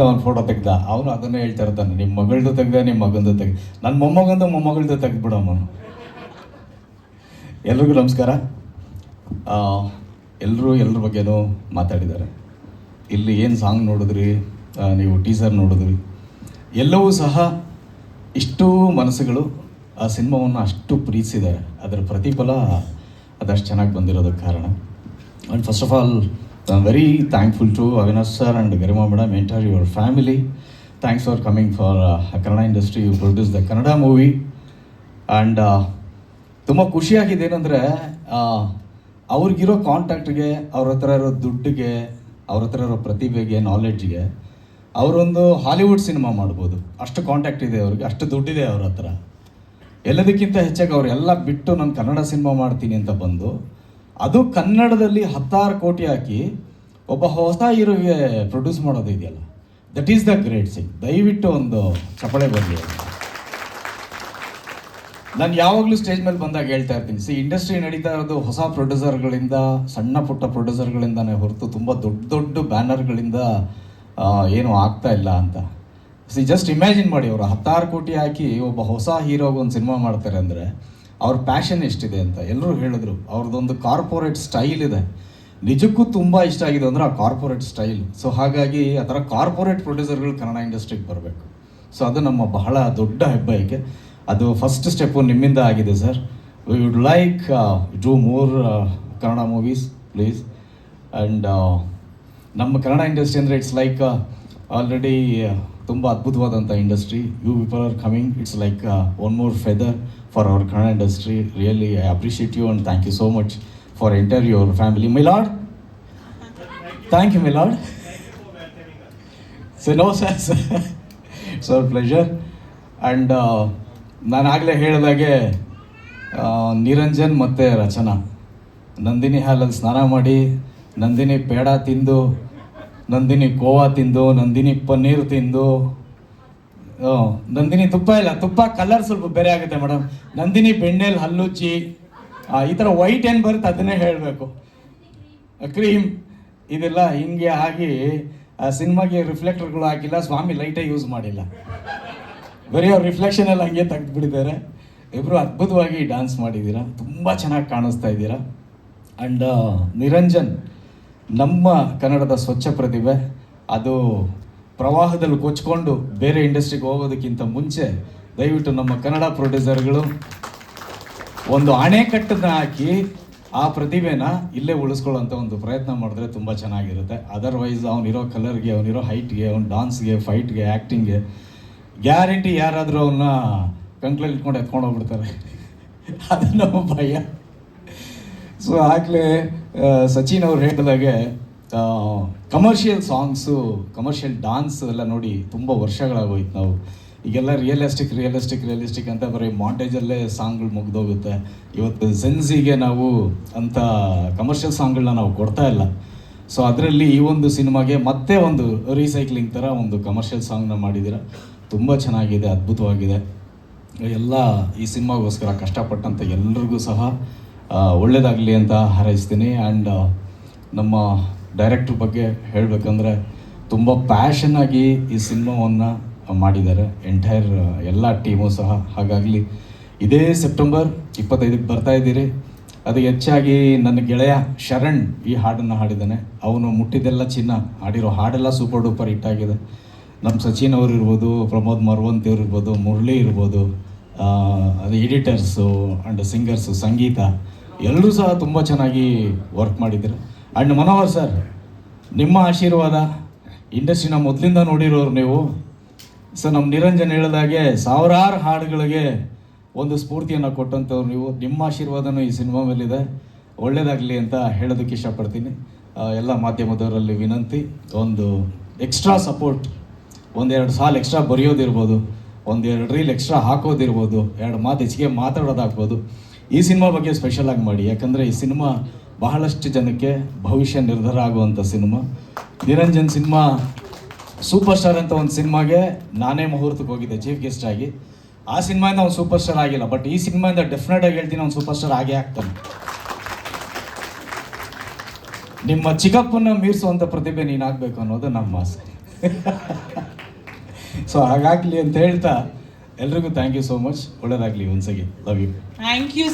ಅವನು ಫೋಟೋ ತೆಗ್ದ, ಅವನು ಅದನ್ನೇ ಹೇಳ್ತಾ ಇರ್ತಾನೆ, ನಿಮ್ಮ ಮಗಳದು ತೆಗ್ದ, ನಿಮ್ಮ ಮಗಂದು ತೆಗ್ದ, ನನ್ನ ಮೊಮ್ಮಗಂದು ಮೊಮ್ಮಗಳದು ತೆಗೆದ್ಬಿಡಮ್ಮನು. ಎಲ್ರಿಗೂ ನಮಸ್ಕಾರ. ಎಲ್ಲರೂ ಎಲ್ಲರ ಬಗ್ಗೆನೂ ಮಾತಾಡಿದ್ದಾರೆ. ಇಲ್ಲಿ ಏನು ಸಾಂಗ್ ನೋಡಿದ್ರಿ, ನೀವು ಟೀಸರ್ ನೋಡಿದ್ರಿ, ಎಲ್ಲವೂ ಸಹ ಇಷ್ಟು ಮನಸ್ಸುಗಳು ಆ ಸಿನಿಮಾವನ್ನು ಅಷ್ಟು ಪ್ರೀತಿಸಿದ್ದಾರೆ. ಅದರ ಪ್ರತಿಫಲ ಅದಷ್ಟು ಚೆನ್ನಾಗಿ ಬಂದಿರೋದಕ್ಕೆ ಕಾರಣ. And first of all I am very thankful to Avinash sir and Garima madam, entire your family. Thanks for coming for Kannada industry, you produce the Kannada movie. And ತುಂಬ ಖುಷಿಯಾಗಿದೆ ಏನಂದರೆ, ಅವ್ರಿಗಿರೋ ಕಾಂಟ್ಯಾಕ್ಟ್ಗೆ, ಅವ್ರ ಹತ್ರ ಇರೋ ದುಡ್ಡಿಗೆ, ಅವ್ರ ಹತ್ರ ಇರೋ ಪ್ರತಿಭೆಗೆ, ನಾಲೆಡ್ಜ್ಗೆ ಅವರೊಂದು ಹಾಲಿವುಡ್ ಸಿನಿಮಾ ಮಾಡ್ಬೋದು. ಅಷ್ಟು ಕಾಂಟ್ಯಾಕ್ಟ್ ಇದೆ ಅವ್ರಿಗೆ, ಅಷ್ಟು ದುಡ್ಡಿದೆ ಅವ್ರ ಹತ್ರ. ಎಲ್ಲದಕ್ಕಿಂತ ಹೆಚ್ಚಾಗಿ ಅವರೆಲ್ಲ ಬಿಟ್ಟು ನಾನು ಕನ್ನಡ ಸಿನಿಮಾ ಮಾಡ್ತೀನಿ ಅಂತ ಬಂದು, ಅದು ಕನ್ನಡದಲ್ಲಿ 16 ಕೋಟಿ ಹಾಕಿ ಒಬ್ಬ ಹೊಸ ಹೀರೋಗೆ ಪ್ರೊಡ್ಯೂಸ್ ಮಾಡೋದು ಇದೆಯಲ್ಲ, that is the great thing. ದಯವಿಟ್ಟು ಒಂದು ಚಪಳೆ ಬರಲಿ. ನಾನು ಯಾವಾಗಲೂ ಸ್ಟೇಜ್ ಮೇಲೆ ಬಂದಾಗ ಹೇಳ್ತಾ ಇರ್ತೀನಿ, ಇಂಡಸ್ಟ್ರಿ ನಡೀತಾ ಇರೋದು ಹೊಸ ಪ್ರೊಡ್ಯೂಸರ್ಗಳಿಂದ, ಸಣ್ಣ ಪುಟ್ಟ ಪ್ರೊಡ್ಯೂಸರ್ಗಳಿಂದನೇ ಹೊರತು ತುಂಬ ದೊಡ್ಡ ದೊಡ್ಡ ಬ್ಯಾನರ್ಗಳಿಂದ ಏನೂ ಆಗ್ತಾ ಇಲ್ಲ ಅಂತ. ಜಸ್ಟ್ ಇಮ್ಯಾಜಿನ್ ಮಾಡಿ, ಅವರು 16 ಕೋಟಿ ಹಾಕಿ ಒಬ್ಬ ಹೊಸ ಹೀರೋಗೆ ಒಂದು ಸಿನಿಮಾ ಮಾಡ್ತಾರೆ ಅಂದರೆ ಅವ್ರ ಪ್ಯಾಷನ್ ಎಷ್ಟಿದೆ ಅಂತ. ಎಲ್ಲರೂ ಹೇಳಿದ್ರು, ಅವ್ರದ್ದೊಂದು ಕಾರ್ಪೊರೇಟ್ ಸ್ಟೈಲ್ ಇದೆ. ನಿಜಕ್ಕೂ ತುಂಬ ಇಷ್ಟ ಆಗಿದೆ ಅಂದರೆ ಆ ಕಾರ್ಪೊರೇಟ್ ಸ್ಟೈಲ್. ಸೊ ಹಾಗಾಗಿ ಆ ಥರ ಕಾರ್ಪೊರೇಟ್ ಪ್ರೊಡ್ಯೂಸರ್ಗಳು ಕನ್ನಡ ಇಂಡಸ್ಟ್ರಿಗೆ ಬರಬೇಕು. ಸೊ ಅದು ನಮ್ಮ ಬಹಳ ದೊಡ್ಡ ಹೆಬ್ಬಯಕೆ. ಅದು ಫಸ್ಟ್ ಸ್ಟೆಪ್ಪು ನಿಮ್ಮಿಂದ ಆಗಿದೆ sir. We would like do more Kannada movies please. And ನಮ್ಮ ಕನ್ನಡ ಇಂಡಸ್ಟ್ರಿ ಅಂದರೆ ಇಟ್ಸ್ ಲೈಕ್ ಆಲ್ರೆಡಿ ತುಂಬ ಅದ್ಭುತವಾದಂಥ industry. You people are coming, it's like one more feather for our Kannada industry. Really I appreciate you and thank you so much for entire your family. My lord, thank you my lord. So no sir, it's our pleasure. And ನಾನು ಆಗಲೇ ಹೇಳಿದಾಗೆ ನಿರಂಜನ್ ಮತ್ತು ರಚನಾ ನಂದಿನಿ ಹಾಲಲ್ಲಿ ಸ್ನಾನ ಮಾಡಿ, ನಂದಿನಿ ಪೇಡ ತಿಂದು, ನಂದಿನಿ ಕೋವಾ ತಿಂದು, ನಂದಿನಿ ಪನ್ನೀರ್ ತಿಂದು, ನಂದಿನಿ ತುಪ್ಪ ಇಲ್ಲ, ತುಪ್ಪ ಕಲರ್ ಸ್ವಲ್ಪ ಬೇರೆ ಆಗುತ್ತೆ ಮೇಡಮ್, ನಂದಿನಿ ಬೆಣ್ಣೆಲಿ ಹಲ್ಲುಚ್ಚಿ, ಈ ಥರ ವೈಟ್ ಏನು ಬರುತ್ತೆ ಅದನ್ನೇ ಹೇಳಬೇಕು, ಕ್ರೀಮ್ ಇದೆಲ್ಲ ಹಿಂಗೆ ಆಗಿ ಆ ಸಿನಿಮಾಗೆ ರಿಫ್ಲೆಕ್ಟರ್ಗಳು ಹಾಕಿಲ್ಲ, ಸ್ವಾಮಿ ಲೈಟೇ ಯೂಸ್ ಮಾಡಿಲ್ಲ, ಬರೀ ಅವ್ರ ರಿಫ್ಲೆಕ್ಷನ್ ಎಲ್ಲ ಹಂಗೆ ತೆಗೆದುಬಿಟ್ಟಿದ್ದಾರೆ. ಇಬ್ಬರು ಅದ್ಭುತವಾಗಿ ಡ್ಯಾನ್ಸ್ ಮಾಡಿದ್ದೀರಾ, ತುಂಬ ಚೆನ್ನಾಗಿ ಕಾಣಿಸ್ತಾ ಇದ್ದೀರಾ. ಆ್ಯಂಡ್ ನಿರಂಜನ್ ನಮ್ಮ ಕನ್ನಡದ ಸ್ವಚ್ಛ ಪ್ರತಿಭೆ. ಅದು ಪ್ರವಾಹದಲ್ಲಿ ಕೊಚ್ಕೊಂಡು ಬೇರೆ ಇಂಡಸ್ಟ್ರಿಗೆ ಹೋಗೋದಕ್ಕಿಂತ ಮುಂಚೆ ದಯವಿಟ್ಟು ನಮ್ಮ ಕನ್ನಡ ಪ್ರೊಡ್ಯೂಸರ್ಗಳು ಒಂದು ಅಣೆಕಟ್ಟನ್ನು ಹಾಕಿ ಆ ಪ್ರತಿಭೆನ ಇಲ್ಲೇ ಉಳಿಸ್ಕೊಳ್ಳೋಂಥ ಒಂದು ಪ್ರಯತ್ನ ಮಾಡಿದ್ರೆ ತುಂಬ ಚೆನ್ನಾಗಿರುತ್ತೆ. ಅದರ್ವೈಸ್ ಅವನಿರೋ ಕಲರ್ಗೆ, ಅವನಿರೋ ಹೈಟ್ಗೆ, ಅವ್ನ ಡಾನ್ಸ್ಗೆ, ಫೈಟ್ಗೆ, ಆ್ಯಕ್ಟಿಂಗ್ಗೆ ಗ್ಯಾರಂಟಿ ಯಾರಾದರೂ ಅವನ್ನ ಕಂಕ್ಳಲ್ಲಿ ಇಟ್ಕೊಂಡು ಎತ್ಕೊಂಡು ಹೋಗ್ಬಿಡ್ತಾರೆ. ಅದು ನಮ್ಮ ಭಯ. ಸೊ ಆಗಲೇ ಸಚಿನ್ ಅವ್ರು ಹೇಳಿದಾಗೆ ಕಮರ್ಷಿಯಲ್ ಸಾಂಗ್ಸು, ಕಮರ್ಷಿಯಲ್ ಡ್ಯಾನ್ಸ್ ಎಲ್ಲ ನೋಡಿ ತುಂಬ ವರ್ಷಗಳಾಗೋಯ್ತು. ನಾವು ಈಗೆಲ್ಲ ರಿಯಲಿಸ್ಟಿಕ್ ಅಂತ ಬರೀ ಮಾಂಟೇಜಲ್ಲೇ ಸಾಂಗ್ಗಳು ಮುಗ್ದೋಗುತ್ತೆ. ಇವತ್ತು ಸೆನ್ಸಿಗೆ ನಾವು ಅಂಥ ಕಮರ್ಷಿಯಲ್ ಸಾಂಗ್ಗಳನ್ನ ನಾವು ಕೊಡ್ತಾ ಇಲ್ಲ. ಸೊ ಅದರಲ್ಲಿ ಈ ಒಂದು ಸಿನಿಮಾಗೆ ಮತ್ತೆ ಒಂದು ರೀಸೈಕ್ಲಿಂಗ್ ಥರ ಒಂದು ಕಮರ್ಷಿಯಲ್ ಸಾಂಗ್ನ ಮಾಡಿದ್ದೀರ. ತುಂಬ ಚೆನ್ನಾಗಿದೆ, ಅದ್ಭುತವಾಗಿದೆ. ಎಲ್ಲ ಈ ಸಿನಿಮಾಗೋಸ್ಕರ ಕಷ್ಟಪಟ್ಟಂಥ ಎಲ್ರಿಗೂ ಸಹ ಒಳ್ಳೆಯದಾಗಲಿ ಅಂತ ಹಾರೈಸ್ತೀನಿ. ಆ್ಯಂಡ್ ನಮ್ಮ ಡೈರೆಕ್ಟ್ರ್ ಬಗ್ಗೆ ಹೇಳಬೇಕಂದ್ರೆ ತುಂಬ ಪ್ಯಾಷನ್ನಾಗಿ ಈ ಸಿನಿಮಾವನ್ನು ಮಾಡಿದ್ದಾರೆ, ಎಂಟೈರ್ ಎಲ್ಲ ಟೀಮು ಸಹ. ಹಾಗಾಗಲಿ ಇದೇ ಸೆಪ್ಟೆಂಬರ್ 25ಕ್ಕೆ ಬರ್ತಾ ಇದ್ದೀರಿ. ಅದು ಹೆಚ್ಚಾಗಿ ನನ್ನ ಗೆಳೆಯ ಶರಣ್ ಈ ಹಾಡನ್ನು ಹಾಡಿದ್ದಾನೆ. ಅವನು ಮುಟ್ಟಿದ್ದೆಲ್ಲ ಚಿನ್ನ ಹಾಡಿರೋ ಹಾಡೆಲ್ಲ ಸೂಪರ್ ಡೂಪರ್ ಹಿಟ್ಟಾಗಿದೆ. ನಮ್ಮ ಸಚಿನ್ ಅವರು ಇರ್ಬೋದು, ಪ್ರಮೋದ್ ಮರವಂತಿ ಅವ್ರು ಇರ್ಬೋದು, ಮುರಳಿ ಇರ್ಬೋದು, ಅದು ಎಡಿಟರ್ಸು ಆ್ಯಂಡ್ ಸಿಂಗರ್ಸು, ಸಂಗೀತ ಎಲ್ಲರೂ ಸಹ ತುಂಬ ಚೆನ್ನಾಗಿ ವರ್ಕ್ ಮಾಡಿದ್ರು. ಆ್ಯಂಡ್ ಮನೋಹರ್ ಸರ್, ನಿಮ್ಮ ಆಶೀರ್ವಾದ, ಇಂಡಸ್ಟ್ರಿನ ಮೊದಲಿಂದ ನೋಡಿರೋರು ನೀವು. ಸೊ ನಮ್ಮ ನಿರಂಜನ್ ಹೇಳಿದಾಗೆ ಸಾವಿರಾರು ಹಾಡುಗಳಿಗೆ ಒಂದು ಸ್ಫೂರ್ತಿಯನ್ನು ಕೊಟ್ಟಂಥವ್ರು ನೀವು. ನಿಮ್ಮ ಆಶೀರ್ವಾದನೂ ಈ ಸಿನಿಮಾ ಮೇಲಿದೆ. ಒಳ್ಳೆಯದಾಗಲಿ ಅಂತ ಹೇಳೋದಕ್ಕೆ ಇಷ್ಟಪಡ್ತೀನಿ. ಎಲ್ಲ ಮಾಧ್ಯಮದವರಲ್ಲಿ ವಿನಂತಿ, ಒಂದು ಎಕ್ಸ್ಟ್ರಾ ಸಪೋರ್ಟ್, ಒಂದೆರಡು ಸಾಲು ಎಕ್ಸ್ಟ್ರಾ ಬರೆಯೋದಿರ್ಬೋದು, ಒಂದೆರಡು ರೀಲ್ ಎಕ್ಸ್ಟ್ರಾ ಹಾಕೋದಿರ್ಬೋದು, 2 ಮಾತು ಹೆಚ್ಚಿಗೆ ಮಾತಾಡೋದಾಗ್ಬೋದು. ಈ ಸಿನಿಮಾ ಬಗ್ಗೆ ಸ್ಪೆಷಲಾಗಿ ಮಾಡಿ, ಯಾಕಂದರೆ ಈ ಸಿನಿಮಾ ಬಹಳಷ್ಟು ಜನಕ್ಕೆ ಭವಿಷ್ಯ ನಿರ್ಧಾರ ಆಗುವಂಥ cinema. Niranjan cinema super star ಅಂತ ಒಂದು ಸಿನಿಮಾಗೆ ನಾನೇ ಮುಹೂರ್ತಕ್ಕೆ ಹೋಗಿದ್ದೆ ಚೀಫ್ ಗೆಸ್ಟ್ ಆಗಿ. ಆ ಸಿನಿಮಾಯಿಂದ ಅವ್ನು ಸೂಪರ್ ಸ್ಟಾರ್ ಆಗಿಲ್ಲ, ಬಟ್ ಈ ಸಿನಿಮಾಯಿಂದ ಡೆಫಿನೆಟಾಗಿ ಹೇಳ್ತೀನಿ ಅವ್ನು ಸೂಪರ್ ಸ್ಟಾರ್ ಆಗೇ ಆಗ್ತಾನೆ. ನಿಮ್ಮ ಚಿಕ್ಕಪ್ಪನ ಮೀರಿಸುವಂಥ ಪ್ರತಿಭೆ ನೀನಾಗಬೇಕು ಅನ್ನೋದು ನಮ್ಮ ಆಸೆ. ಸೊ ಹಾಗಾಗಲಿ ಅಂತ ಹೇಳ್ತಾ ಎಲ್ರಿಗೂ ಥ್ಯಾಂಕ್ ಯು ಸೋ ಮಚ್. ಒಳ್ಳೆಯದಾಗಲಿ once again. Love you. Thank you